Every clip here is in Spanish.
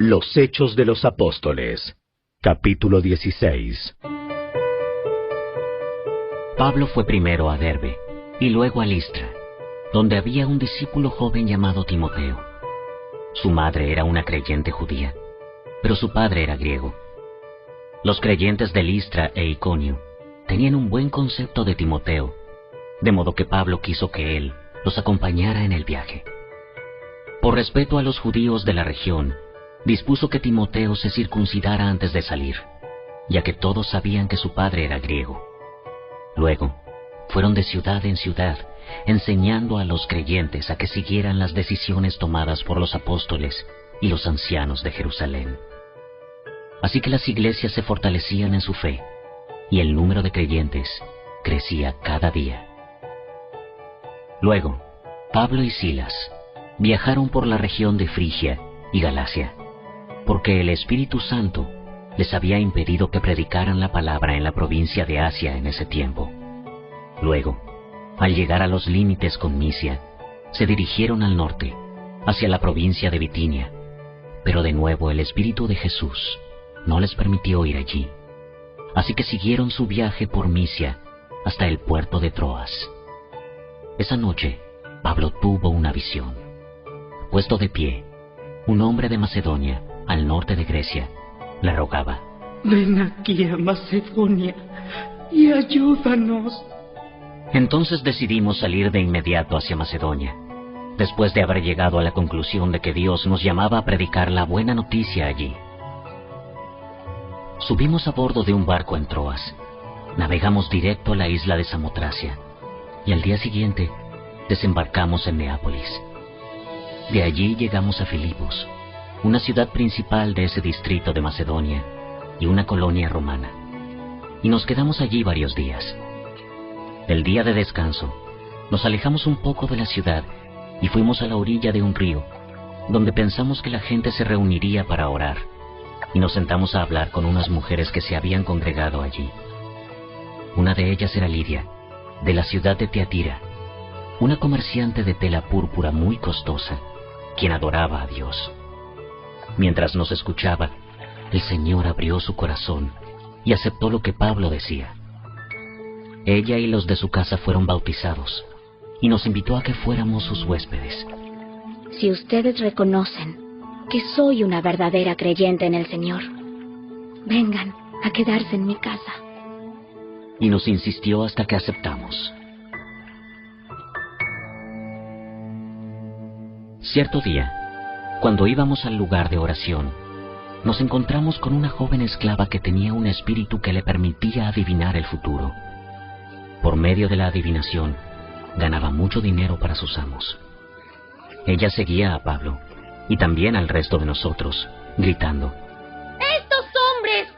Los Hechos de los Apóstoles, capítulo 16. Pablo fue primero a Derbe y luego a Listra, donde había un discípulo joven llamado Timoteo. Su madre era una creyente judía, pero su padre era griego. Los creyentes de Listra e Iconio tenían un buen concepto de Timoteo, de modo que Pablo quiso que él los acompañara en el viaje. Por respeto a los judíos de la región, dispuso que Timoteo se circuncidara antes de salir, ya que todos sabían que su padre era griego. Luego, fueron de ciudad en ciudad, enseñando a los creyentes a que siguieran las decisiones tomadas por los apóstoles y los ancianos de Jerusalén. Así que las iglesias se fortalecían en su fe, y el número de creyentes crecía cada día. Luego, Pablo y Silas viajaron por la región de Frigia y Galacia, porque el Espíritu Santo les había impedido que predicaran la palabra en la provincia de Asia en ese tiempo. Luego, al llegar a los límites con Misia, se dirigieron al norte, hacia la provincia de Bitinia, pero de nuevo el Espíritu de Jesús no les permitió ir allí. Así que siguieron su viaje por Misia hasta el puerto de Troas. Esa noche, Pablo tuvo una visión. Puesto de pie, un hombre de Macedonia, al norte de Grecia, le rogaba: «Ven aquí a Macedonia y ayúdanos». Entonces decidimos salir de inmediato hacia Macedonia, después de haber llegado a la conclusión de que Dios nos llamaba a predicar la buena noticia allí. Subimos a bordo de un barco en Troas, navegamos directo a la isla de Samotracia, y al día siguiente desembarcamos en Neápolis. De allí llegamos a Filipos, una ciudad principal de ese distrito de Macedonia y una colonia romana, y nos quedamos allí varios días. El día de descanso, nos alejamos un poco de la ciudad y fuimos a la orilla de un río, donde pensamos que la gente se reuniría para orar, y nos sentamos a hablar con unas mujeres que se habían congregado allí. Una de ellas era Lidia, de la ciudad de Tiatira, una comerciante de tela púrpura muy costosa, quien adoraba a Dios. Mientras nos escuchaba, el Señor abrió su corazón y aceptó lo que Pablo decía. Ella y los de su casa fueron bautizados, y nos invitó a que fuéramos sus huéspedes. Si ustedes reconocen que soy una verdadera creyente en el Señor, vengan a quedarse en mi casa. Y nos insistió hasta que aceptamos. Cierto día, cuando íbamos al lugar de oración, nos encontramos con una joven esclava que tenía un espíritu que le permitía adivinar el futuro. Por medio de la adivinación, ganaba mucho dinero para sus amos. Ella seguía a Pablo y también al resto de nosotros, gritando: «Estos hombres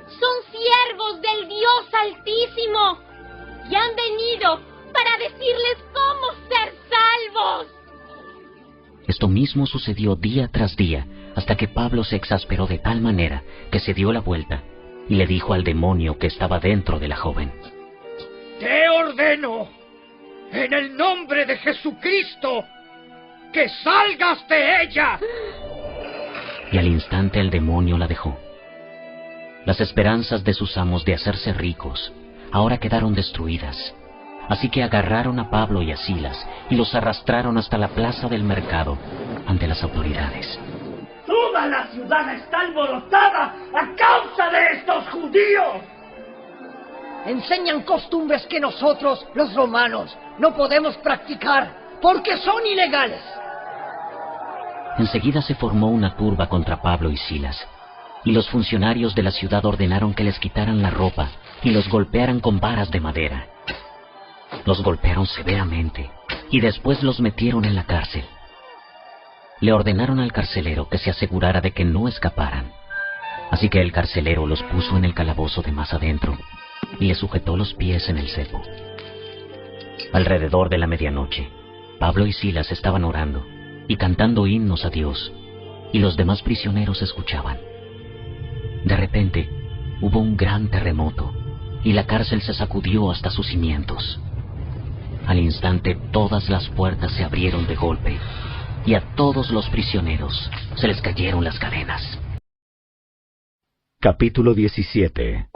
son siervos del Dios Altísimo y han venido para decirles cómo ser salvos». Esto mismo sucedió día tras día, hasta que Pablo se exasperó de tal manera que se dio la vuelta y le dijo al demonio que estaba dentro de la joven: «Te ordeno, en el nombre de Jesucristo, que salgas de ella». Y al instante el demonio la dejó. Las esperanzas de sus amos de hacerse ricos ahora quedaron destruidas. Así que agarraron a Pablo y a Silas y los arrastraron hasta la plaza del mercado ante las autoridades. «Toda la ciudad está alborotada a causa de estos judíos. Enseñan costumbres que nosotros, los romanos, no podemos practicar porque son ilegales». Enseguida se formó una turba contra Pablo y Silas, y los funcionarios de la ciudad ordenaron que les quitaran la ropa y los golpearan con varas de madera. Los golpearon severamente y después los metieron en la cárcel. Le ordenaron al carcelero que se asegurara de que no escaparan. Así que el carcelero los puso en el calabozo de más adentro y les sujetó los pies en el cepo. Alrededor de la medianoche, Pablo y Silas estaban orando y cantando himnos a Dios, y los demás prisioneros escuchaban. De repente, hubo un gran terremoto y la cárcel se sacudió hasta sus cimientos. Al instante todas las puertas se abrieron de golpe y a todos los prisioneros se les cayeron las cadenas. Capítulo 17.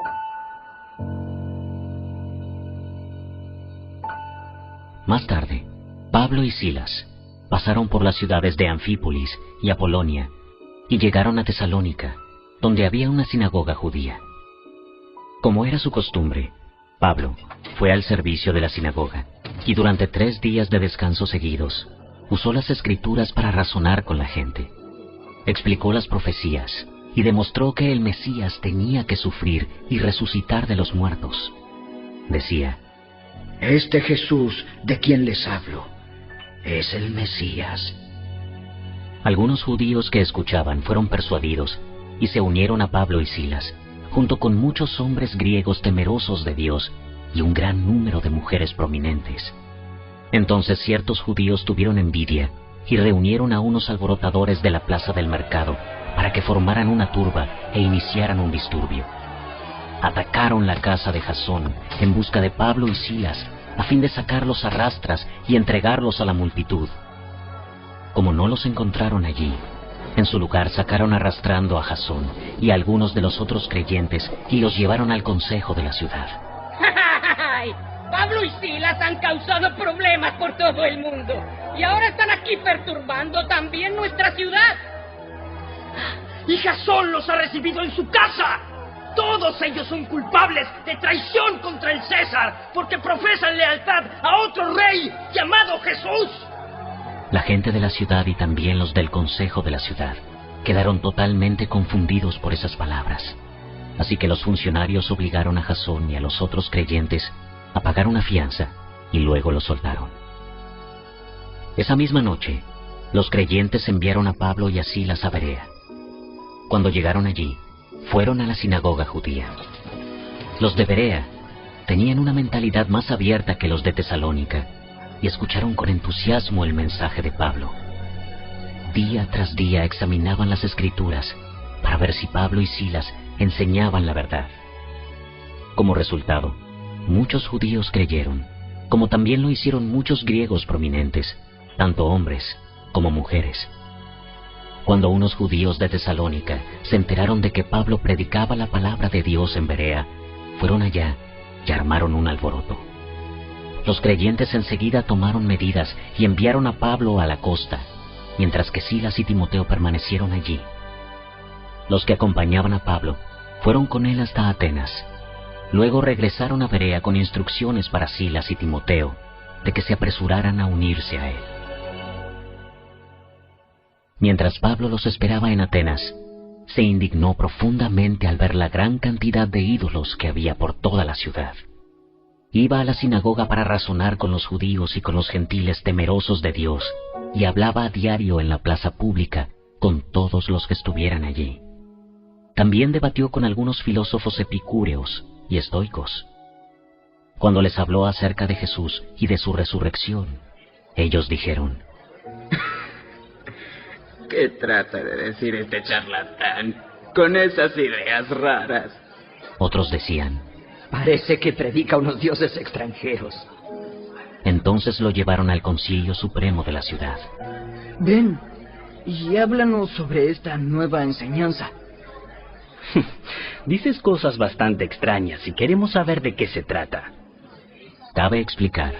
Más tarde, Pablo y Silas pasaron por las ciudades de Anfípolis y Apolonia y llegaron a Tesalónica, donde había una sinagoga judía. Como era su costumbre, Pablo fue al servicio de la sinagoga y durante 3 días de descanso seguidos usó las Escrituras para razonar con la gente. Explicó las profecías y demostró que el Mesías tenía que sufrir y resucitar de los muertos. Decía: Este Jesús de quien les hablo es el Mesías. Algunos judíos que escuchaban fueron persuadidos y se unieron a Pablo y Silas, junto con muchos hombres griegos temerosos de Dios y un gran número de mujeres prominentes. Entonces ciertos judíos tuvieron envidia y reunieron a unos alborotadores de la plaza del mercado para que formaran una turba e iniciaran un disturbio. Atacaron la casa de Jasón en busca de Pablo y Silas, a fin de sacarlos a rastras y entregarlos a la multitud. Como no los encontraron allí, en su lugar sacaron arrastrando a Jasón y a algunos de los otros creyentes y los llevaron al consejo de la ciudad. Pablo y Silas han causado problemas por todo el mundo y ahora están aquí perturbando también nuestra ciudad. Y Jasón los ha recibido en su casa. Todos ellos son culpables de traición contra el César, porque profesan lealtad a otro rey llamado Jesús. La gente de la ciudad y también los del consejo de la ciudad quedaron totalmente confundidos por esas palabras. Así que los funcionarios obligaron a Jasón y a los otros creyentes a pagar una fianza y luego los soltaron. Esa misma noche, los creyentes enviaron a Pablo y a Silas a Berea. Cuando llegaron allí, fueron a la sinagoga judía. Los de Berea tenían una mentalidad más abierta que los de Tesalónica y escucharon con entusiasmo el mensaje de Pablo. Día tras día examinaban las Escrituras para ver si Pablo y Silas enseñaban la verdad. Como resultado, muchos judíos creyeron, como también lo hicieron muchos griegos prominentes, tanto hombres como mujeres. Cuando unos judíos de Tesalónica se enteraron de que Pablo predicaba la palabra de Dios en Berea, fueron allá y armaron un alboroto. Los creyentes enseguida tomaron medidas y enviaron a Pablo a la costa, mientras que Silas y Timoteo permanecieron allí. Los que acompañaban a Pablo fueron con él hasta Atenas. Luego regresaron a Berea con instrucciones para Silas y Timoteo de que se apresuraran a unirse a él. Mientras Pablo los esperaba en Atenas, se indignó profundamente al ver la gran cantidad de ídolos que había por toda la ciudad. Iba a la sinagoga para razonar con los judíos y con los gentiles temerosos de Dios, y hablaba a diario en la plaza pública con todos los que estuvieran allí. También debatió con algunos filósofos epicúreos y estoicos. Cuando les habló acerca de Jesús y de su resurrección, ellos dijeron: ¿Qué trata de decir este charlatán con esas ideas raras? Otros decían: Parece que predica unos dioses extranjeros. Entonces lo llevaron al Concilio Supremo de la ciudad. Ven y háblanos sobre esta nueva enseñanza. Dices cosas bastante extrañas y queremos saber de qué se trata. Cabe explicar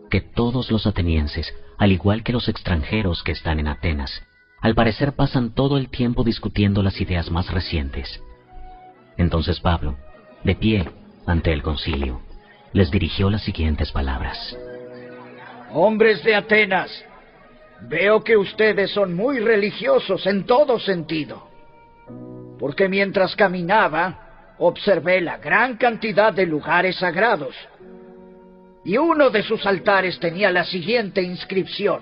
que todos los atenienses, al igual que los extranjeros que están en Atenas, al parecer pasan todo el tiempo discutiendo las ideas más recientes. Entonces Pablo, de pie ante el concilio, les dirigió las siguientes palabras: Hombres de Atenas, veo que ustedes son muy religiosos en todo sentido, porque mientras caminaba, observé la gran cantidad de lugares sagrados, y uno de sus altares tenía la siguiente inscripción: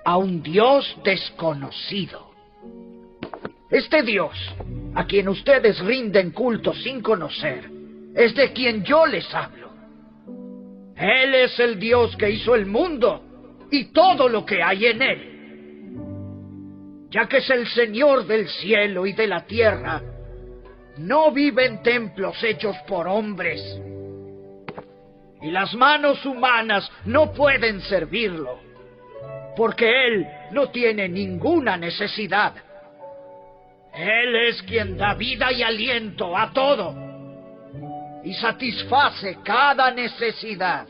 a un Dios desconocido. Este Dios, a quien ustedes rinden culto sin conocer, es de quien yo les hablo. Él es el Dios que hizo el mundo y todo lo que hay en él. Ya que es el Señor del cielo y de la tierra, no vive en templos hechos por hombres, y las manos humanas no pueden servirlo, porque Él no tiene ninguna necesidad. Él es quien da vida y aliento a todo y satisface cada necesidad.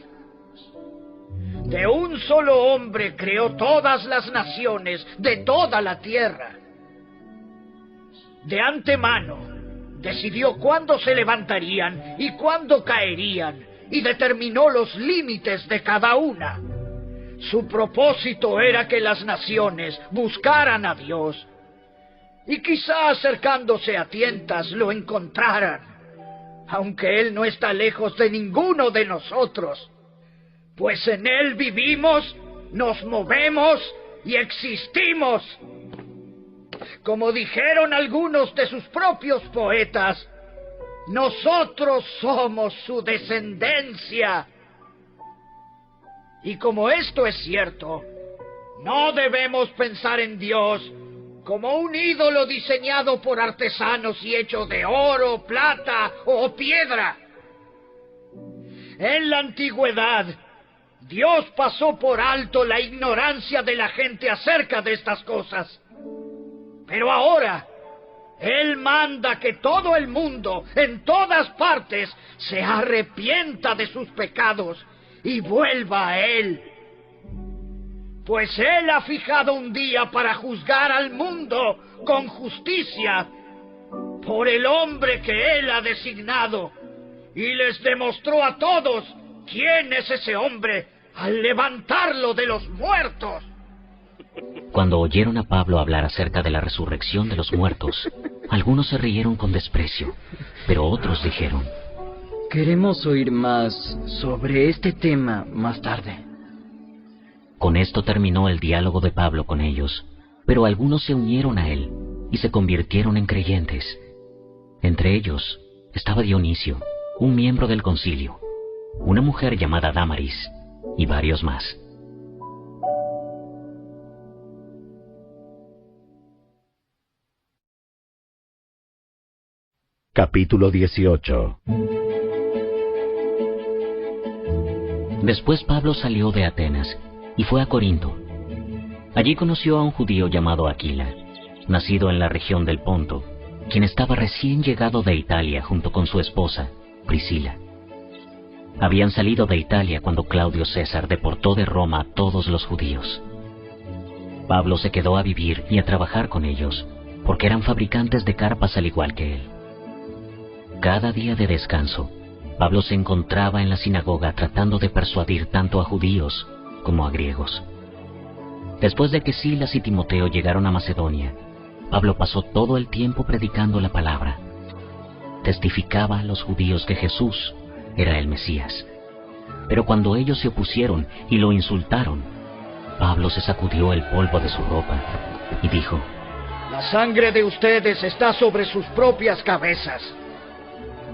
De un solo hombre creó todas las naciones de toda la tierra. De antemano decidió cuándo se levantarían y cuándo caerían, y determinó los límites de cada una. Su propósito era que las naciones buscaran a Dios, y quizá acercándose a tientas lo encontraran, aunque Él no está lejos de ninguno de nosotros, pues en Él vivimos, nos movemos y existimos. Como dijeron algunos de sus propios poetas, nosotros somos su descendencia. Y como esto es cierto, no debemos pensar en Dios como un ídolo diseñado por artesanos y hecho de oro, plata o piedra. En la antigüedad, Dios pasó por alto la ignorancia de la gente acerca de estas cosas. Pero ahora, Él manda que todo el mundo, en todas partes, se arrepienta de sus pecados y vuelva a Él. Pues Él ha fijado un día para juzgar al mundo con justicia por el hombre que Él ha designado, y les demostró a todos quién es ese hombre al levantarlo de los muertos. Cuando oyeron a Pablo hablar acerca de la resurrección de los muertos, algunos se rieron con desprecio, pero otros dijeron: Queremos oír más sobre este tema más tarde. Con esto terminó el diálogo de Pablo con ellos, pero algunos se unieron a él y se convirtieron en creyentes. Entre ellos estaba Dionisio, un miembro del concilio, una mujer llamada Dámaris y varios más. Capítulo 18. Después Pablo salió de Atenas y fue a Corinto. Allí conoció a un judío llamado Aquila, nacido en la región del Ponto, quien estaba recién llegado de Italia junto con su esposa, Priscila. Habían salido de Italia cuando Claudio César deportó de Roma a todos los judíos. Pablo se quedó a vivir y a trabajar con ellos, porque eran fabricantes de carpas al igual que él. Cada día de descanso, Pablo se encontraba en la sinagoga tratando de persuadir tanto a judíos como a griegos. Después de que Silas y Timoteo llegaron a Macedonia, Pablo pasó todo el tiempo predicando la palabra. Testificaba a los judíos que Jesús era el Mesías. Pero cuando ellos se opusieron y lo insultaron, Pablo se sacudió el polvo de su ropa y dijo: La sangre de ustedes está sobre sus propias cabezas.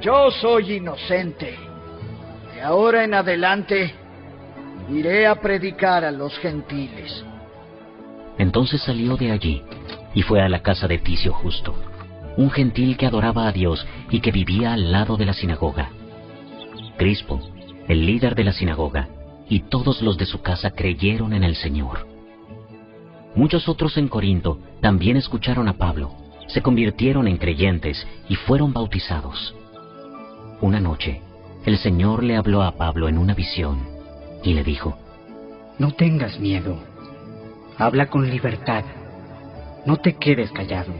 Yo soy inocente. De ahora en adelante iré a predicar a los gentiles. Entonces salió de allí y fue a la casa de Ticio Justo, un gentil que adoraba a Dios y que vivía al lado de la sinagoga. Crispo, el líder de la sinagoga, y todos los de su casa creyeron en el Señor. Muchos otros en Corinto también escucharon a Pablo, se convirtieron en creyentes y fueron bautizados. Una noche, el Señor le habló a Pablo en una visión y le dijo: No tengas miedo. Habla con libertad. No te quedes callado,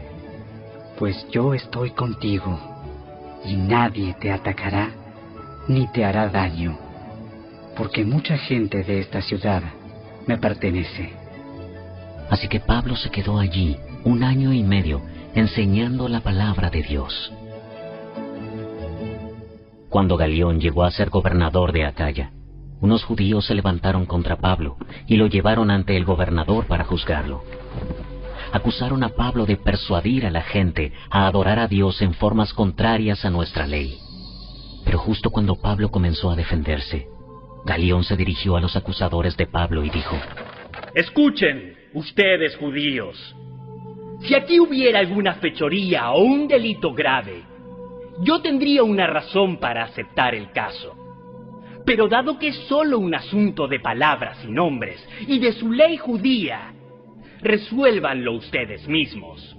pues yo estoy contigo, y nadie te atacará ni te hará daño, porque mucha gente de esta ciudad me pertenece. Así que Pablo se quedó allí 1 año y medio enseñando la palabra de Dios. Cuando Galión llegó a ser gobernador de Acaya, unos judíos se levantaron contra Pablo y lo llevaron ante el gobernador para juzgarlo. Acusaron a Pablo de persuadir a la gente a adorar a Dios en formas contrarias a nuestra ley. Pero justo cuando Pablo comenzó a defenderse, Galión se dirigió a los acusadores de Pablo y dijo: Escuchen, ustedes judíos. Si aquí hubiera alguna fechoría o un delito grave, yo tendría una razón para aceptar el caso. Pero dado que es solo un asunto de palabras y nombres y de su ley judía, resuélvanlo ustedes mismos.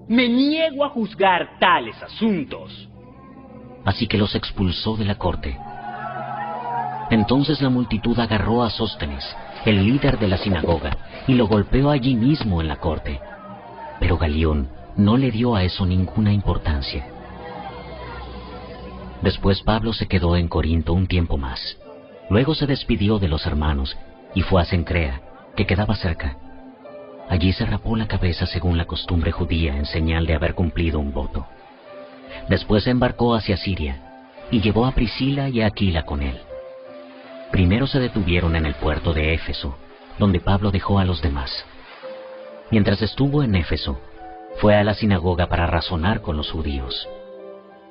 Me niego a juzgar tales asuntos. Así que los expulsó de la corte. Entonces la multitud agarró a Sóstenes, el líder de la sinagoga, y lo golpeó allí mismo en la corte. Pero Galión no le dio a eso ninguna importancia. Después Pablo se quedó en Corinto un tiempo más. Luego se despidió de los hermanos y fue a Cencrea, que quedaba cerca. Allí se rapó la cabeza según la costumbre judía en señal de haber cumplido un voto. Después se embarcó hacia Siria y llevó a Priscila y a Aquila con él. Primero se detuvieron en el puerto de Éfeso, donde Pablo dejó a los demás. Mientras estuvo en Éfeso, fue a la sinagoga para razonar con los judíos.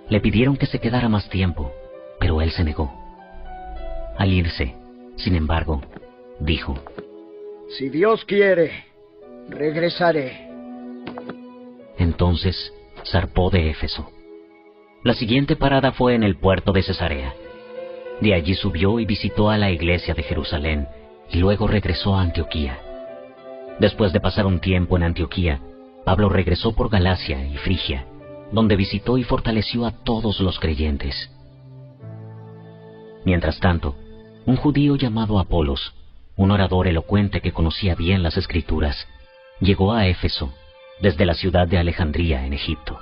Le pidieron que se quedara más tiempo, pero él se negó. Al irse, sin embargo, dijo: Si Dios quiere, regresaré. Entonces zarpó de Éfeso. La siguiente parada fue en el puerto de Cesarea. De allí subió y visitó a la iglesia de Jerusalén, y luego regresó a Antioquía. Después de pasar un tiempo en Antioquía, Pablo regresó por Galacia y Frigia, donde visitó y fortaleció a todos los creyentes. Mientras tanto, un judío llamado Apolos, un orador elocuente que conocía bien las Escrituras, llegó a Éfeso, desde la ciudad de Alejandría en Egipto.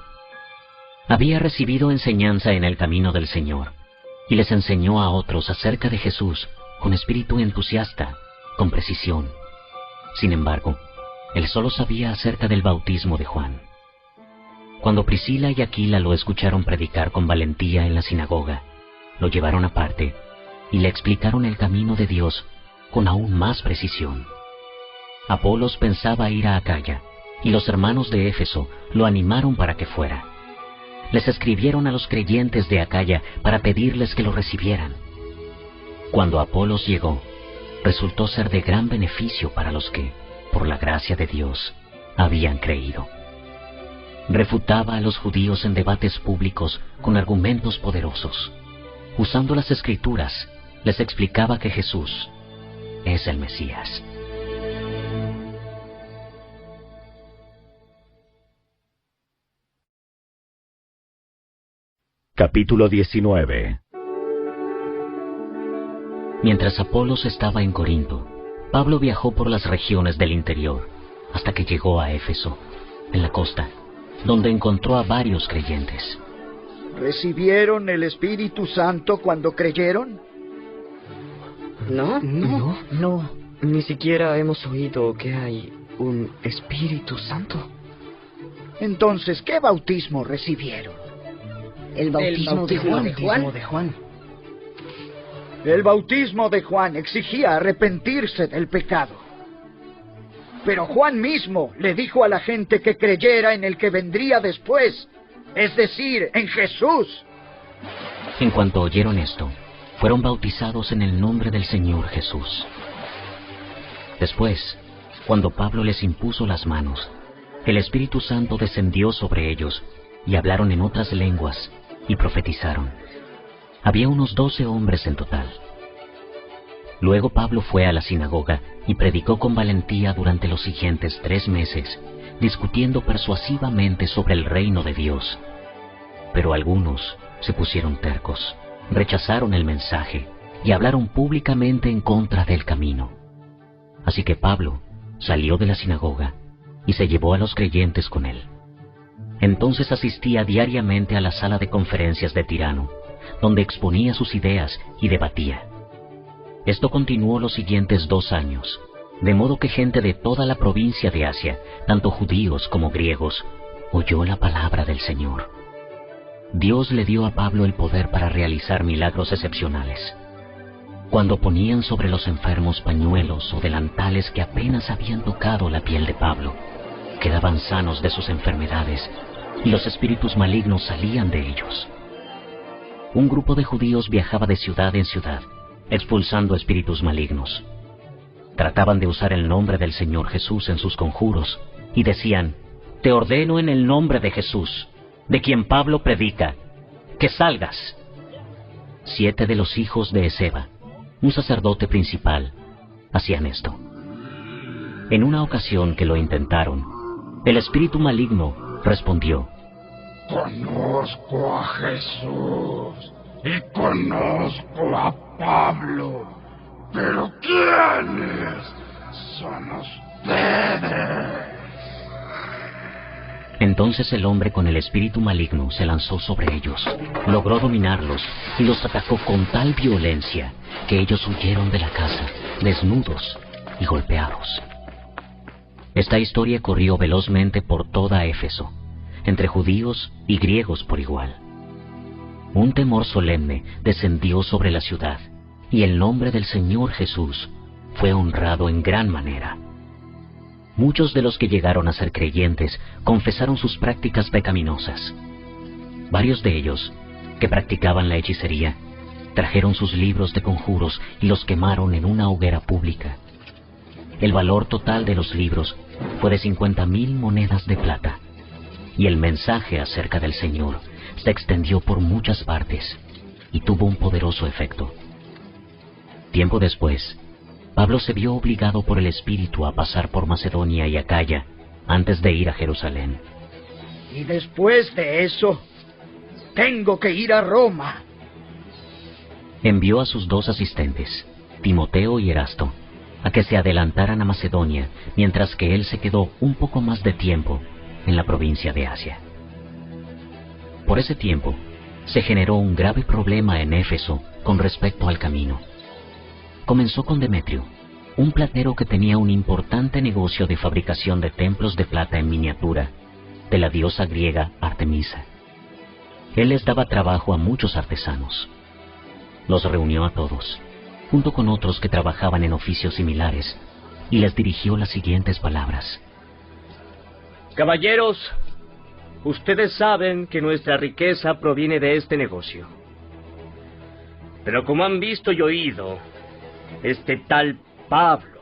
Había recibido enseñanza en el camino del Señor, y les enseñó a otros acerca de Jesús con espíritu entusiasta, con precisión. Sin embargo, él solo sabía acerca del bautismo de Juan. Cuando Priscila y Aquila lo escucharon predicar con valentía en la sinagoga, lo llevaron aparte y le explicaron el camino de Dios con aún más precisión. Apolos pensaba ir a Acaya, y los hermanos de Éfeso lo animaron para que fuera. Les escribieron a los creyentes de Acaya para pedirles que lo recibieran. Cuando Apolos llegó, resultó ser de gran beneficio para los que, por la gracia de Dios, habían creído. Refutaba a los judíos en debates públicos con argumentos poderosos. Usando las Escrituras, les explicaba que Jesús es el Mesías. Capítulo 19. Mientras Apolos estaba en Corinto, Pablo viajó por las regiones del interior, hasta que llegó a Éfeso, en la costa, donde encontró a varios creyentes. ¿Recibieron el Espíritu Santo cuando creyeron? No. Ni siquiera hemos oído que hay un Espíritu Santo. Entonces, ¿qué bautismo recibieron? El bautismo de Juan. El bautismo de Juan exigía arrepentirse del pecado. Pero Juan mismo le dijo a la gente que creyera en el que vendría después, es decir, en Jesús. En cuanto oyeron esto, fueron bautizados en el nombre del Señor Jesús. Después, cuando Pablo les impuso las manos, el Espíritu Santo descendió sobre ellos y hablaron en otras lenguas y profetizaron. Había unos 12 hombres en total. Luego Pablo fue a la sinagoga y predicó con valentía durante los siguientes 3 meses, discutiendo persuasivamente sobre el reino de Dios. Pero algunos se pusieron tercos, rechazaron el mensaje y hablaron públicamente en contra del camino. Así que Pablo salió de la sinagoga y se llevó a los creyentes con él. Entonces asistía diariamente a la sala de conferencias de Tirano, donde exponía sus ideas y debatía. Esto continuó los siguientes 2 años, de modo que gente de toda la provincia de Asia, tanto judíos como griegos, oyó la palabra del Señor. Dios le dio a Pablo el poder para realizar milagros excepcionales. Cuando ponían sobre los enfermos pañuelos o delantales que apenas habían tocado la piel de Pablo, quedaban sanos de sus enfermedades y los espíritus malignos salían de ellos. Un grupo de judíos viajaba de ciudad en ciudad, expulsando espíritus malignos. Trataban de usar el nombre del Señor Jesús en sus conjuros y decían: «Te ordeno en el nombre de Jesús, de quien Pablo predica, que salgas». 7 de los hijos de Eseba, un sacerdote principal, hacían esto. En una ocasión que lo intentaron, el espíritu maligno respondió: Conozco a Jesús y conozco a Pablo, pero ¿quiénes son ustedes? Entonces el hombre con el espíritu maligno se lanzó sobre ellos, logró dominarlos y los atacó con tal violencia que ellos huyeron de la casa, desnudos y golpeados. Esta historia corrió velozmente por toda Éfeso, entre judíos y griegos por igual. Un temor solemne descendió sobre la ciudad, y el nombre del Señor Jesús fue honrado en gran manera. Muchos de los que llegaron a ser creyentes confesaron sus prácticas pecaminosas. Varios de ellos, que practicaban la hechicería, trajeron sus libros de conjuros y los quemaron en una hoguera pública. El valor total de los libros fue de 50,000 monedas de plata, y el mensaje acerca del Señor se extendió por muchas partes y tuvo un poderoso efecto. Tiempo después, Pablo se vio obligado por el Espíritu a pasar por Macedonia y Acaya antes de ir a Jerusalén. Y después de eso, tengo que ir a Roma. Envió a sus 2 asistentes, Timoteo y Erasto, a que se adelantaran a Macedonia, mientras que él se quedó un poco más de tiempo en la provincia de Asia. Por ese tiempo, se generó un grave problema en Éfeso con respecto al camino. Comenzó con Demetrio, un platero que tenía un importante negocio de fabricación de templos de plata en miniatura de la diosa griega Artemisa. Él les daba trabajo a muchos artesanos. Los reunió a todos, junto con otros que trabajaban en oficios similares, y les dirigió las siguientes palabras: Caballeros, ustedes saben que nuestra riqueza proviene de este negocio. Pero como han visto y oído, este tal Pablo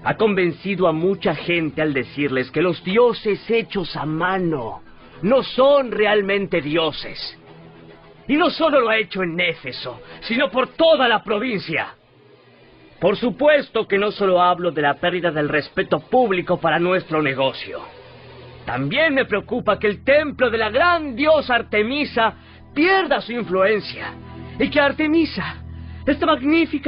ha convencido a mucha gente al decirles que los dioses hechos a mano no son realmente dioses. Y no solo lo ha hecho en Éfeso, sino por toda la provincia. Por supuesto que no solo hablo de la pérdida del respeto público para nuestro negocio. También me preocupa que el templo de la gran diosa Artemisa pierda su influencia, y que Artemisa, esta magnífica